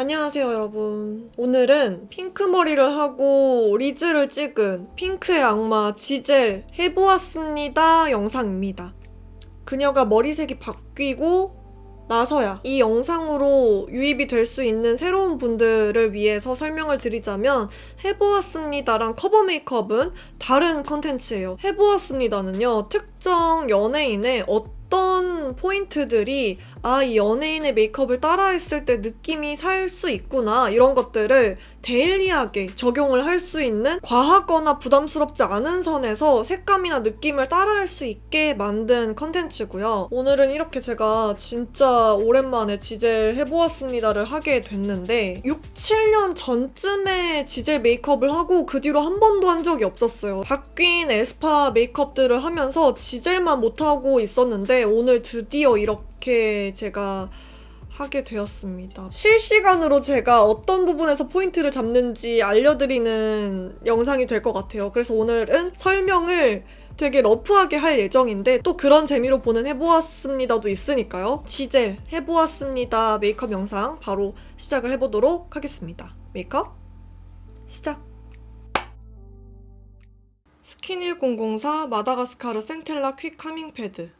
안녕하세요, 여러분. 오늘은 핑크 머리를 하고 리즈를 찍은 핑크의 악마 지젤 해보았습니다 영상입니다. 그녀가 머리색이 바뀌고 나서야 이 영상으로 유입이 될 수 있는 새로운 분들을 위해서 설명을 드리자면, 해보았습니다랑 커버 메이크업은 다른 컨텐츠예요. 해보았습니다는요, 특정 연예인의 어떤 포인트들이 이 연예인의 메이크업을 따라했을 때 느낌이 살 수 있구나, 이런 것들을 데일리하게 적용을 할 수 있는, 과하거나 부담스럽지 않은 선에서 색감이나 느낌을 따라할 수 있게 만든 컨텐츠고요. 오늘은 이렇게 제가 진짜 오랜만에 지젤 해보았습니다를 하게 됐는데, 6, 7년 전쯤에 지젤 메이크업을 하고 그 뒤로 한 번도 한 적이 없었어요. 바뀐 에스파 메이크업들을 하면서 지젤만 못하고 있었는데, 오늘 드디어 이렇게 제가 하게 되었습니다. 실시간으로 제가 어떤 부분에서 포인트를 잡는지 알려드리는 영상이 될 것 같아요. 그래서 오늘은 설명을 되게 러프하게 할 예정인데, 또 그런 재미로 보는 해보았습니다도 있으니까요. 지젤 해보았습니다 메이크업 영상 바로 시작을 해보도록 하겠습니다. 메이크업 시작! 스킨 1004 마다가스카르 생텔라 퀵 카밍 패드.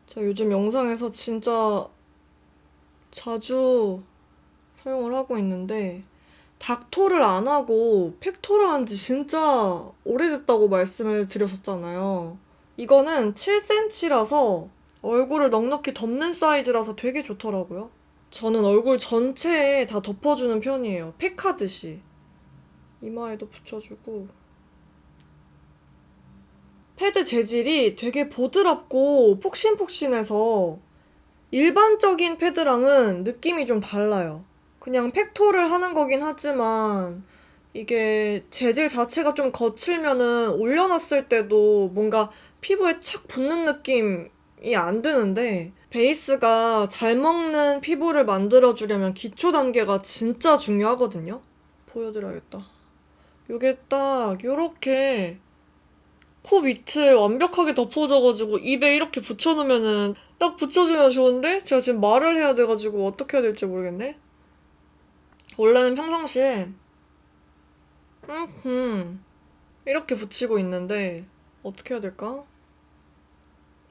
제가 요즘 영상에서 진짜 자주 사용을 하고 있는데, 닥토를 안 하고 팩토를 한 지 진짜 오래됐다고 말씀을 드렸었잖아요. 이거는 7cm라서 얼굴을 넉넉히 덮는 사이즈라서 되게 좋더라고요. 저는 얼굴 전체에 다 덮어주는 편이에요. 팩하듯이. 이마에도 붙여주고. 패드 재질이 되게 보드랍고 폭신폭신해서 일반적인 패드랑은 느낌이 좀 달라요. 그냥 팩토를 하는 거긴 하지만 이게 재질 자체가 좀 거칠면은 올려놨을 때도 뭔가 피부에 착 붙는 느낌이 안 드는데, 베이스가 잘 먹는 피부를 만들어주려면 기초 단계가 진짜 중요하거든요. 보여드려야겠다. 요게 딱 요렇게 코 밑을 완벽하게 덮어줘가지고 입에 이렇게 붙여놓으면은 딱 붙여주면 좋은데, 제가 지금 말을 해야 돼가지고 어떻게 해야 될지 모르겠네. 원래는 평상시에 이렇게 붙이고 있는데 어떻게 해야 될까?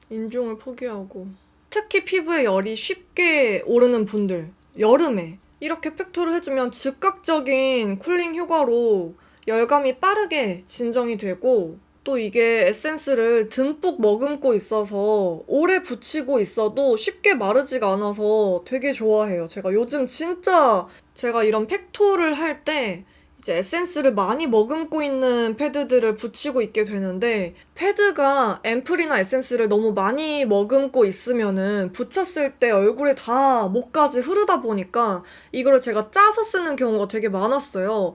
인중을 포기하고. 특히 피부에 열이 쉽게 오르는 분들, 여름에 이렇게 팩토를 해주면 즉각적인 쿨링 효과로 열감이 빠르게 진정이 되고, 또 이게 에센스를 듬뿍 머금고 있어서 오래 붙이고 있어도 쉽게 마르지가 않아서 되게 좋아해요. 제가 요즘 진짜, 제가 이런 팩토를 할 때 이제 에센스를 많이 머금고 있는 패드들을 붙이고 있게 되는데, 패드가 앰플이나 에센스를 너무 많이 머금고 있으면은 붙였을 때 얼굴에 다 목까지 흐르다 보니까 이거를 제가 짜서 쓰는 경우가 되게 많았어요.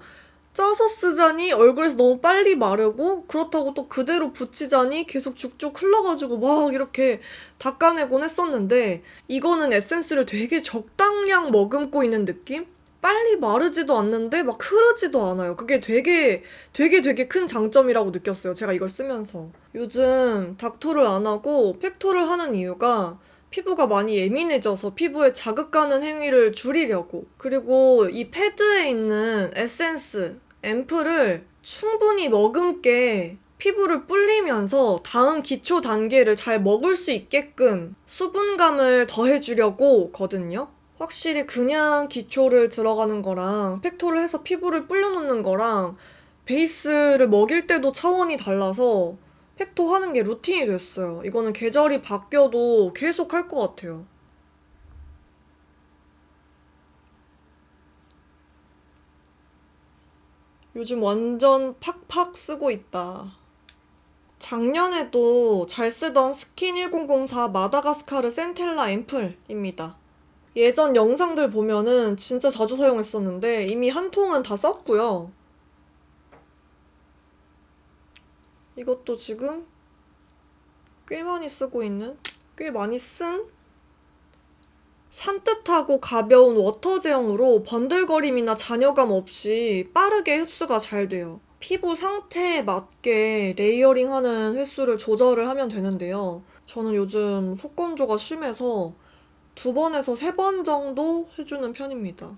짜서 쓰자니 얼굴에서 너무 빨리 마르고, 그렇다고 또 그대로 붙이자니 계속 죽죽 흘러가지고 막 이렇게 닦아내곤 했었는데, 이거는 에센스를 되게 적당량 머금고 있는 느낌? 빨리 마르지도 않는데 막 흐르지도 않아요. 그게 되게 큰 장점이라고 느꼈어요, 제가 이걸 쓰면서. 요즘 닥토를 안 하고 팩토를 하는 이유가, 피부가 많이 예민해져서 피부에 자극 가는 행위를 줄이려고, 그리고 이 패드에 있는 에센스, 앰플을 충분히 머금게 피부를 불리면서 다음 기초 단계를 잘 먹을 수 있게끔 수분감을 더해주려고 거든요. 확실히 그냥 기초를 들어가는 거랑 팩토를 해서 피부를 불려놓는 거랑 베이스를 먹일 때도 차원이 달라서 팩토 하는 게 루틴이 됐어요. 이거는 계절이 바뀌어도 계속 할 것 같아요. 요즘 완전 팍팍 쓰고 있다. 작년에도 잘 쓰던 스킨 1004 마다가스카르 센텔라 앰플입니다. 예전 영상들 보면은 진짜 자주 사용했었는데 이미 한 통은 다 썼고요. 이것도 지금 꽤 많이 쓰고 있는, 꽤 많이 쓴 산뜻하고 가벼운 워터 제형으로 번들거림이나 잔여감 없이 빠르게 흡수가 잘 돼요. 피부 상태에 맞게 레이어링하는 횟수를 조절을 하면 되는데요. 저는 요즘 속건조가 심해서 2번에서 3번 정도 해주는 편입니다.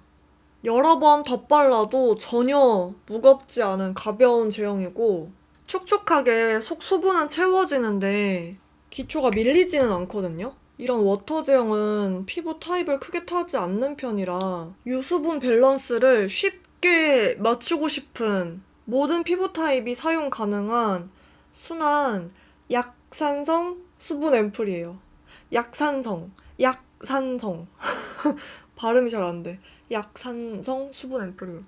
여러 번 덧발라도 전혀 무겁지 않은 가벼운 제형이고 촉촉하게 속 수분은 채워지는데 기초가 밀리지는 않거든요. 이런 워터 제형은 피부 타입을 크게 타지 않는 편이라 유수분 밸런스를 쉽게 맞추고 싶은 모든 피부 타입이 사용 가능한 순한 약산성 수분 앰플이에요. 약산성. 발음이 잘 안 돼. 약산성 수분 앰플이에요.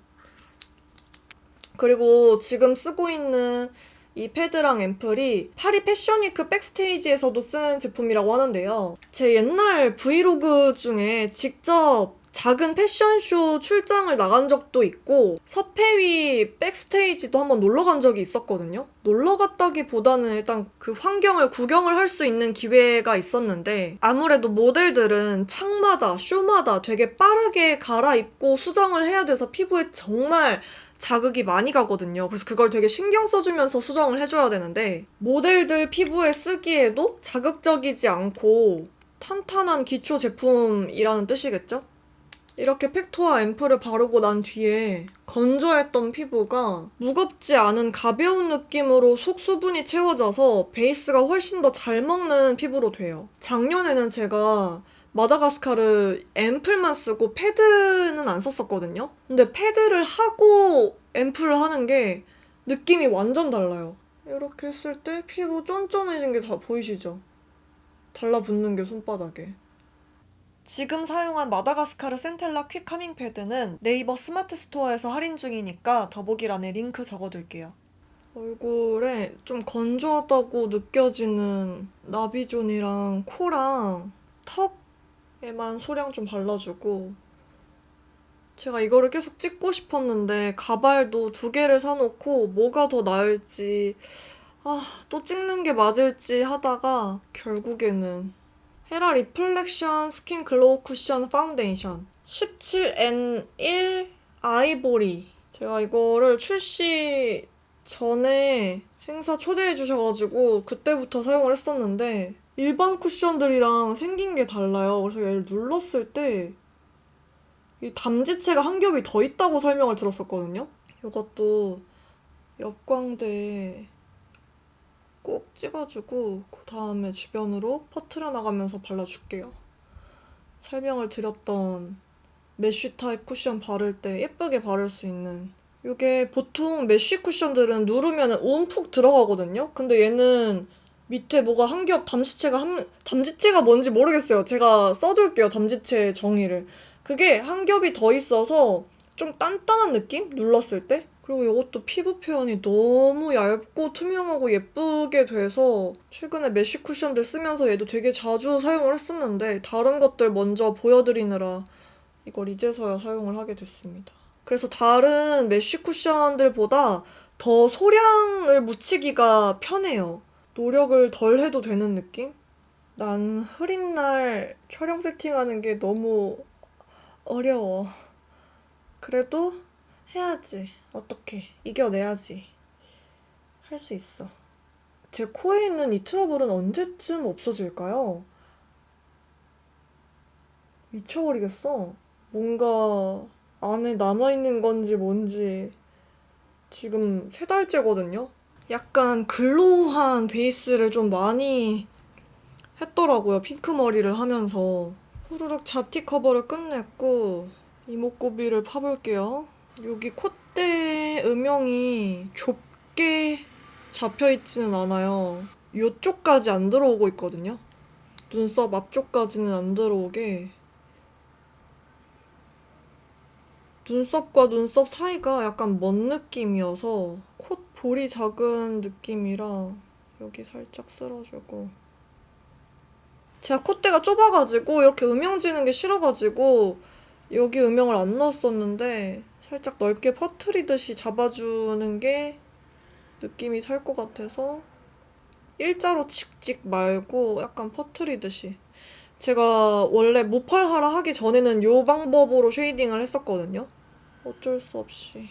그리고 지금 쓰고 있는 이 패드랑 앰플이 파리 패션위크 백스테이지에서도 쓴 제품이라고 하는데요. 제 옛날 브이로그 중에 직접 작은 패션쇼 출장을 나간 적도 있고 서패위 백스테이지도 한번 놀러 간 적이 있었거든요. 놀러 갔다기보다는 일단 그 환경을 구경을 할 수 있는 기회가 있었는데 아무래도 모델들은 창마다 쇼마다 되게 빠르게 갈아입고 수정을 해야 돼서 피부에 정말 자극이 많이 가거든요. 그래서 그걸 되게 신경 써주면서 수정을 해줘야 되는데 모델들 피부에 쓰기에도 자극적이지 않고 탄탄한 기초 제품이라는 뜻이겠죠? 이렇게 팩토와 앰플을 바르고 난 뒤에 건조했던 피부가 무겁지 않은 가벼운 느낌으로 속 수분이 채워져서 베이스가 훨씬 더 잘 먹는 피부로 돼요. 작년에는 제가 마다가스카르 앰플만 쓰고 패드는 안 썼었거든요. 근데 패드를 하고 앰플을 하는 게 느낌이 완전 달라요. 이렇게 했을 때 피부 쫀쫀해진 게 다 보이시죠? 달라붙는 게 손바닥에. 지금 사용한 마다가스카르 센텔라 퀵 카밍 패드는 네이버 스마트 스토어에서 할인 중이니까 더보기란에 링크 적어둘게요. 얼굴에 좀 건조하다고 느껴지는 나비존이랑 코랑 턱에만 소량 좀 발라주고 제가 이거를 계속 찍고 싶었는데 가발도 2개를 사놓고 뭐가 더 나을지 또 찍는 게 맞을지 하다가 결국에는 헤라 리플렉션 스킨 글로우 쿠션 파운데이션 17N1 아이보리. 제가 이거를 출시 전에 행사 초대해 주셔가지고 그때부터 사용을 했었는데 일반 쿠션들이랑 생긴 게 달라요. 그래서 얘를 눌렀을 때 이 담지체가 한 겹이 더 있다고 설명을 들었었거든요. 이것도 옆광대에 꼭 찍어주고 그 다음에 주변으로 퍼트려 나가면서 발라줄게요. 설명을 드렸던 메쉬 타입 쿠션 바를 때 예쁘게 바를 수 있는 이게 보통 메쉬 쿠션들은 누르면 움푹 들어가거든요. 근데 얘는 밑에 뭐가 한 겹 담지체가 뭔지 모르겠어요. 제가 써둘게요. 담지체 정의를. 그게 한 겹이 더 있어서 좀 단단한 느낌? 눌렀을 때? 그리고 이것도 피부 표현이 너무 얇고 투명하고 예쁘게 돼서 최근에 메쉬 쿠션들 쓰면서 얘도 되게 자주 사용을 했었는데 다른 것들 먼저 보여드리느라 이걸 이제서야 사용을 하게 됐습니다. 그래서 다른 메쉬 쿠션들보다 더 소량을 묻히기가 편해요. 노력을 덜 해도 되는 느낌? 난 흐린 날 촬영 세팅하는 게 너무 어려워. 그래도 해야지. 어떡해. 이겨내야지. 할 수 있어. 제 코에 있는 이 트러블은 언제쯤 없어질까요? 미쳐버리겠어. 뭔가 안에 남아있는 건지 뭔지 지금 3달째거든요? 약간 글로우한 베이스를 좀 많이 했더라고요. 핑크 머리를 하면서. 후루룩 잡티 커버를 끝냈고 이목구비를 파볼게요. 여기 콧대 음영이 좁게 잡혀있지는 않아요. 이쪽까지 안 들어오고 있거든요. 눈썹 앞쪽까지는 안 들어오게 눈썹과 눈썹 사이가 약간 먼 느낌이어서 콧볼이 작은 느낌이라 여기 살짝 쓸어주고 제가 콧대가 좁아가지고 이렇게 음영 지는 게 싫어가지고 여기 음영을 안 넣었었는데 살짝 넓게 퍼트리듯이 잡아주는 게 느낌이 살 것 같아서 일자로 칙칙 말고 약간 퍼트리듯이 제가 원래 무펄하라 하기 전에는 이 방법으로 쉐이딩을 했었거든요. 어쩔 수 없이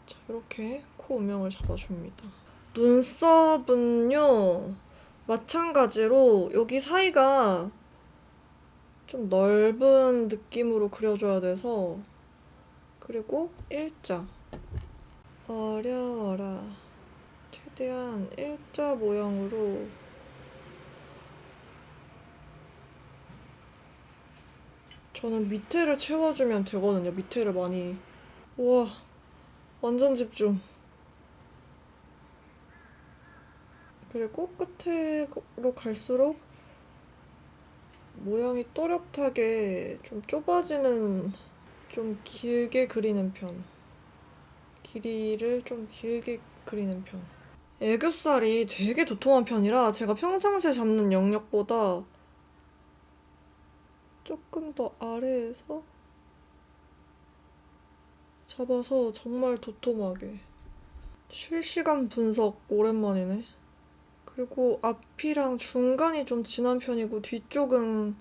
자 이렇게 코 음영을 잡아줍니다. 눈썹은요 마찬가지로 여기 사이가 좀 넓은 느낌으로 그려줘야 돼서. 그리고 일자. 어려워라. 최대한 일자 모양으로. 저는 밑에를 채워주면 되거든요. 밑에를 많이. 우와, 완전 집중. 그리고 끝으로 갈수록 모양이 또렷하게 좀 좁아지는, 좀 길게 그리는 편. 길이를 좀 길게 그리는 편. 애교살이 되게 도톰한 편이라 제가 평상시에 잡는 영역보다 조금 더 아래에서 잡아서 정말 도톰하게. 실시간 분석 오랜만이네. 그리고 앞이랑 중간이 좀 진한 편이고 뒤쪽은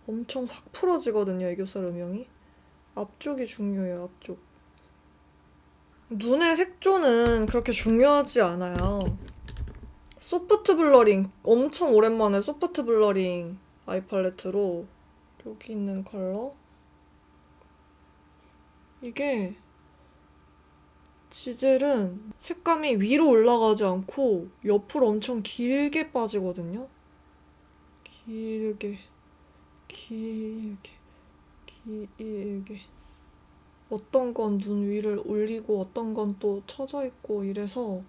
엄청 확 풀어지거든요, 애교살 음영이. 앞쪽이 중요해요, 앞쪽. 눈의 색조는 그렇게 중요하지 않아요. 소프트 블러링, 엄청 오랜만에 소프트 블러링 아이 팔레트로 여기 있는 컬러. 이게 지젤은 색감이 위로 올라가지 않고 옆으로 엄청 길게 빠지거든요. 길게, 길게, 길게. 어떤 건 눈 위를 올리고 어떤 건 또 처져 있고 이래서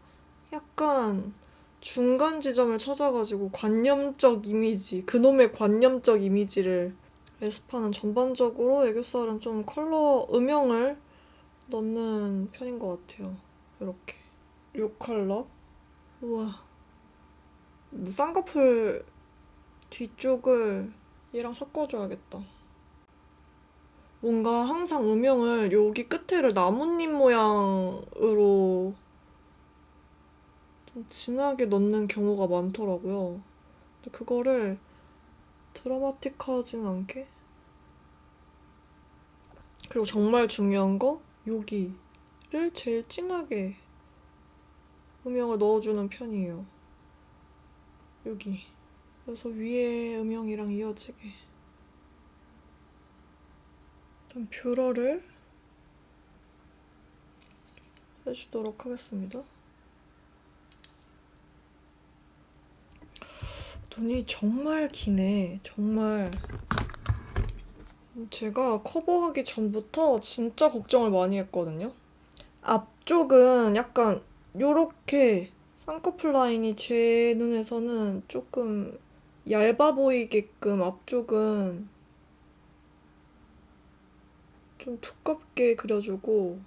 약간 중간 지점을 찾아가지고 관념적 이미지, 그놈의 관념적 이미지를. 에스파는 전반적으로 애교살은 좀 컬러 음영을 넣는 편인 것 같아요. 이렇게. 이 컬러. 우와. 쌍꺼풀 뒤쪽을 얘랑 섞어줘야겠다. 뭔가 항상 음영을 여기 끝에를 나뭇잎 모양으로 좀 진하게 넣는 경우가 많더라고요. 근데 그거를 드라마틱하진 않게. 그리고 정말 중요한 거, 여기를 제일 진하게 음영을 넣어주는 편이에요. 여기. 그래서 위에 음영이랑 이어지게. 일단 뷰러를 해주도록 하겠습니다. 눈이 정말 기네. 정말. 제가 커버하기 전부터 진짜 걱정을 많이 했거든요. 앞쪽은 약간 요렇게 쌍꺼풀 라인이 제 눈에서는 조금 얇아 보이게끔 앞쪽은 좀 두껍게 그려주고,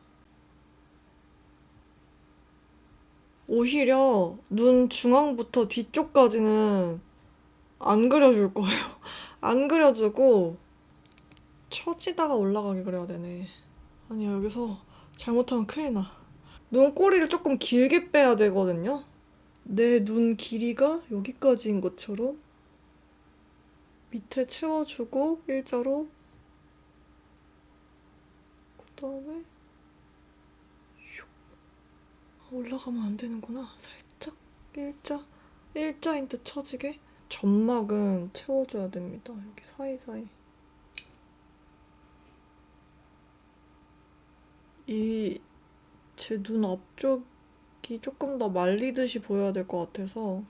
오히려 눈 중앙부터 뒤쪽까지는 안 그려줄 거예요. 안 그려주고 처지다가 올라가게 그려야 되네. 아니야, 여기서 잘못하면 큰일 나. 눈꼬리를 조금 길게 빼야 되거든요. 내 눈 길이가 여기까지인 것처럼 밑에 채워주고 일자로. 그 다음에 올라가면 안 되는구나. 살짝 일자인 듯 처지게. 점막은 채워줘야 됩니다. 여기 사이사이. 이 제 눈 앞쪽이 조금 더 말리듯이 보여야 될 것 같아서.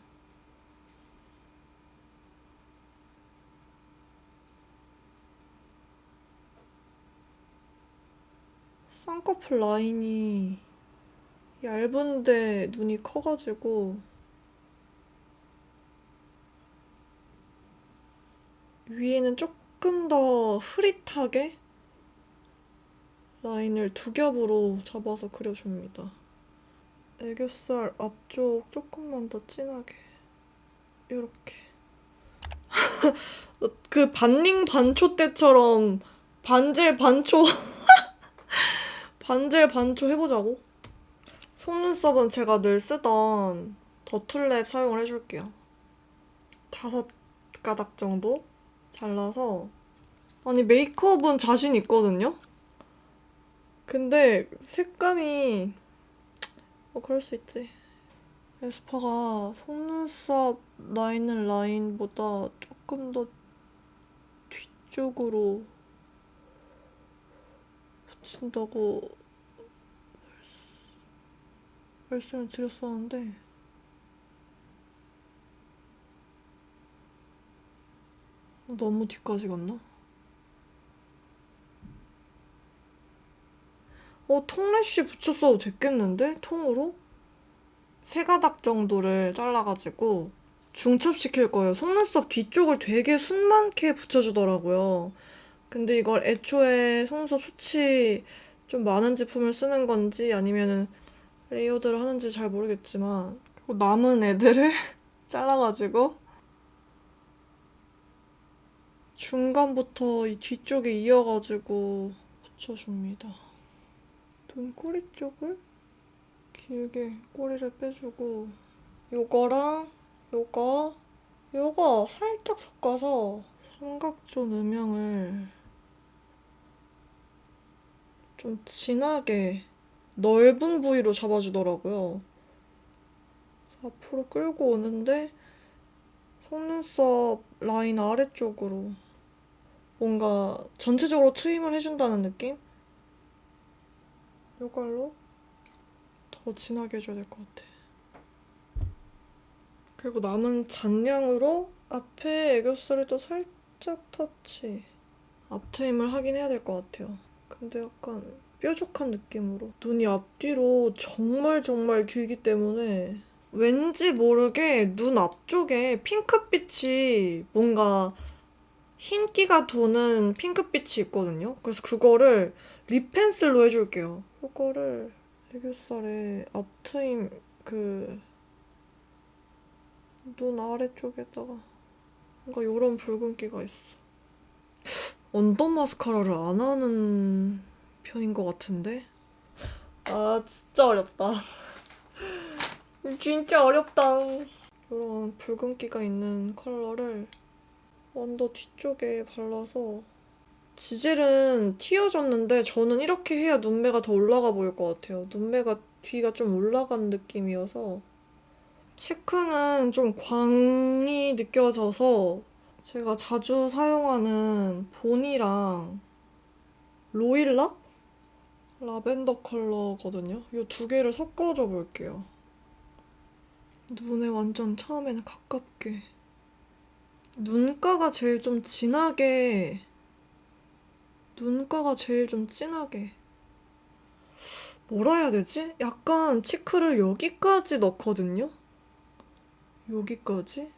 쌍꺼풀 라인이 얇은데 눈이 커가지고 위에는 조금 더 흐릿하게 라인을 두 겹으로 잡아서 그려줍니다. 애교살 앞쪽 조금만 더 진하게. 이렇게. 그 반ning 반초 때처럼 반질 반초 반질 반초 해보자고. 속눈썹은 제가 늘 쓰던 더툴랩 사용을 해줄게요. 5가닥 정도 잘라서. 아니, 메이크업은 자신 있거든요? 근데 색감이 그럴 수 있지. 에스파가 속눈썹 라인은 라인보다 조금 더 뒤쪽으로 붙인다고 말씀을 드렸었는데 너무 뒤까지 갔나? 통래쉬 붙였어도 됐겠는데? 통으로? 세 가닥 정도를 잘라가지고 중첩시킬 거예요. 속눈썹 뒤쪽을 되게 순 많게 붙여주더라고요. 근데 이걸 애초에 속눈썹 수치 좀 많은 제품을 쓰는 건지 아니면은 레이어드를 하는지 잘 모르겠지만 그리고 남은 애들을 잘라가지고 중간부터 이 뒤쪽에 이어가지고 붙여줍니다. 눈꼬리 쪽을 길게 꼬리를 빼주고 요거랑 요거 살짝 섞어서 삼각존 음영을 좀 진하게 넓은 부위로 잡아주더라고요. 앞으로 끌고 오는데 속눈썹 라인 아래쪽으로 뭔가 전체적으로 트임을 해준다는 느낌? 이걸로 더 진하게 해줘야 될 것 같아. 그리고 남은 잔량으로 앞에 애교살을 또 살짝 터치. 앞트임을 하긴 해야 될 것 같아요. 근데 약간 뾰족한 느낌으로. 눈이 앞뒤로 정말 정말 길기 때문에 왠지 모르게 눈 앞쪽에 핑크빛이 뭔가 흰기가 도는 핑크빛이 있거든요. 그래서 그거를 립 펜슬로 해줄게요. 이거를 애교살에 앞트임 눈 아래쪽에다가 뭔가 요런 붉은기가 있어. 언더 마스카라를 안 하는 편인 것 같은데? 아, 진짜 어렵다. 진짜 어렵다. 이런 붉은기가 있는 컬러를 언더 뒤쪽에 발라서 지젤은 튀어졌는데 저는 이렇게 해야 눈매가 더 올라가 보일 것 같아요. 눈매가 뒤가 좀 올라간 느낌이어서 체크는 좀 광이 느껴져서 제가 자주 사용하는 보니랑 로일락? 라벤더 컬러거든요. 이 두 개를 섞어줘 볼게요. 눈에 완전 처음에는 가깝게. 눈가가 제일 좀 진하게 뭐라 해야 되지? 약간 치크를 여기까지 넣거든요? 여기까지?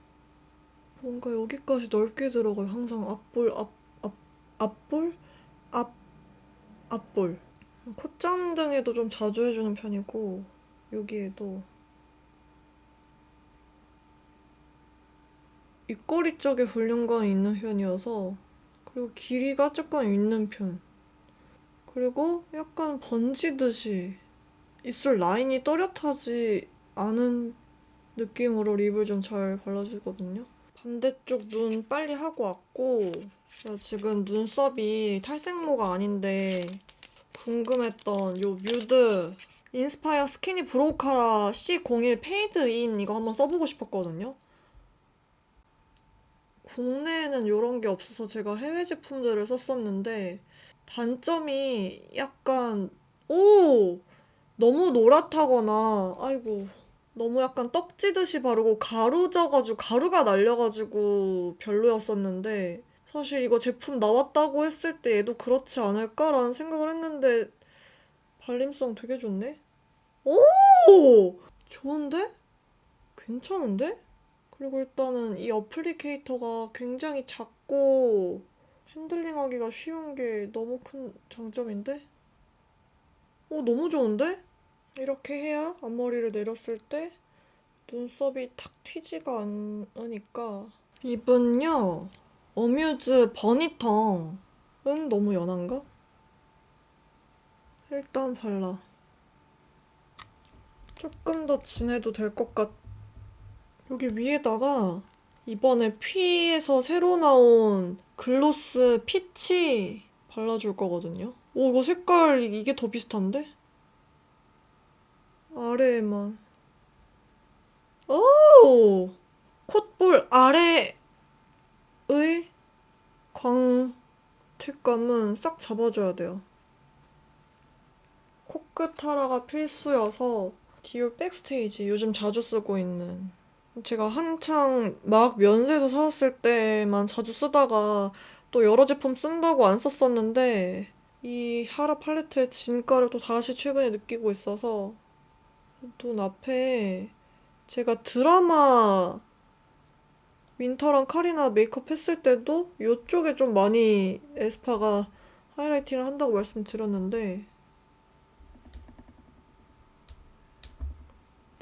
뭔가 여기까지 넓게 들어가요. 항상 앞볼? 앞볼. 콧잔 등에도 좀 자주 해주는 편이고 여기에도 입꼬리 쪽에 볼륨감이 있는 편이어서 그리고 길이가 조금 있는 편. 그리고 약간 번지듯이 입술 라인이 또렷하지 않은 느낌으로 립을 좀 잘 발라주거든요. 반대쪽 눈 빨리 하고 왔고 제가 지금 눈썹이 탈색모가 아닌데 궁금했던 요 뮤드 인스파이어 스키니 브로우 카라 C01 페이드인 이거 한번 써보고 싶었거든요. 국내에는 이런 게 없어서 제가 해외 제품들을 썼었는데 단점이 약간 너무 노랗다거나 아이고 너무 약간 떡지듯이 바르고 가루져가지고 가루가 날려가지고 별로였었는데 사실 이거 제품 나왔다고 했을 때 얘도 그렇지 않을까라는 생각을 했는데 발림성 되게 좋네? 오! 좋은데? 괜찮은데? 그리고 일단은 이 어플리케이터가 굉장히 작고 핸들링하기가 쉬운 게 너무 큰 장점인데? 너무 좋은데? 이렇게 해야 앞머리를 내렸을 때 눈썹이 탁 튀지가 않으니까 립은요 어뮤즈 버니텅은 너무 연한가? 일단 발라. 조금 더 진해도 될 것 같. 여기 위에다가 이번에 퓨에서 새로 나온 글로스 피치 발라줄 거거든요. 이거 색깔 이게 더 비슷한데? 아래에만. 오! 콧볼 아래의 광 밑에감은 싹 잡아줘야 돼요. 코끝 하나가 필수여서 디올 백스테이지 요즘 자주 쓰고 있는, 제가 한창 막 면세에서 사왔을 때만 자주 쓰다가 또 여러 제품 쓴다고 안 썼었는데 이 하라 팔레트의 진가를 또 다시 최근에 느끼고 있어서, 눈 앞에 제가 드라마 윈터랑 카리나 메이크업 했을 때도 이쪽에 좀 많이 에스파가 하이라이팅을 한다고 말씀드렸는데,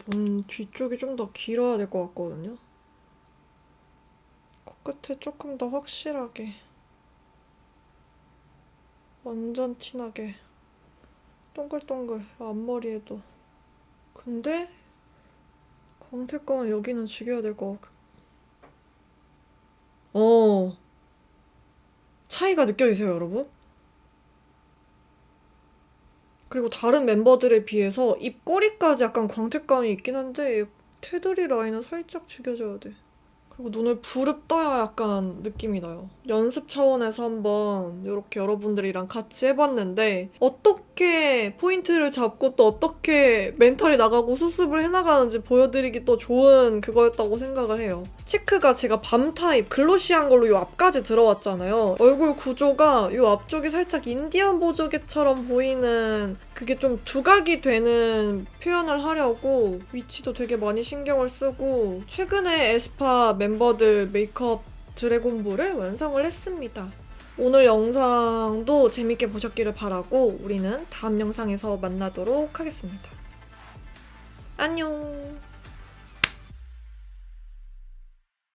눈 뒤쪽이 좀 더 길어야 될 것 같거든요. 코끝에 조금 더 확실하게, 완전 티나게 동글동글 앞머리에도. 근데 광택감은 여기는 죽여야 될 것 같아. 차이가 느껴지세요, 여러분? 그리고 다른 멤버들에 비해서 입꼬리까지 약간 광택감이 있긴 한데 테두리 라인은 살짝 죽여줘야 돼. 그리고 눈을 부릅 떠야 약간 느낌이 나요. 연습 차원에서 한번 이렇게 여러분들이랑 같이 해봤는데 어떻게 포인트를 잡고 또 어떻게 멘탈이 나가고 수습을 해나가는지 보여드리기 또 좋은 그거였다고 생각을 해요. 치크가 제가 밤 타입 글로시한 걸로 이 앞까지 들어왔잖아요. 얼굴 구조가 이 앞쪽이 살짝 인디언 보조개처럼 보이는, 그게 좀 두각이 되는 표현을 하려고 위치도 되게 많이 신경을 쓰고 최근에 에스파 멤버들 메이크업 드래곤볼을 완성을 했습니다. 오늘 영상도 재밌게 보셨기를 바라고 우리는 다음 영상에서 만나도록 하겠습니다. 안녕!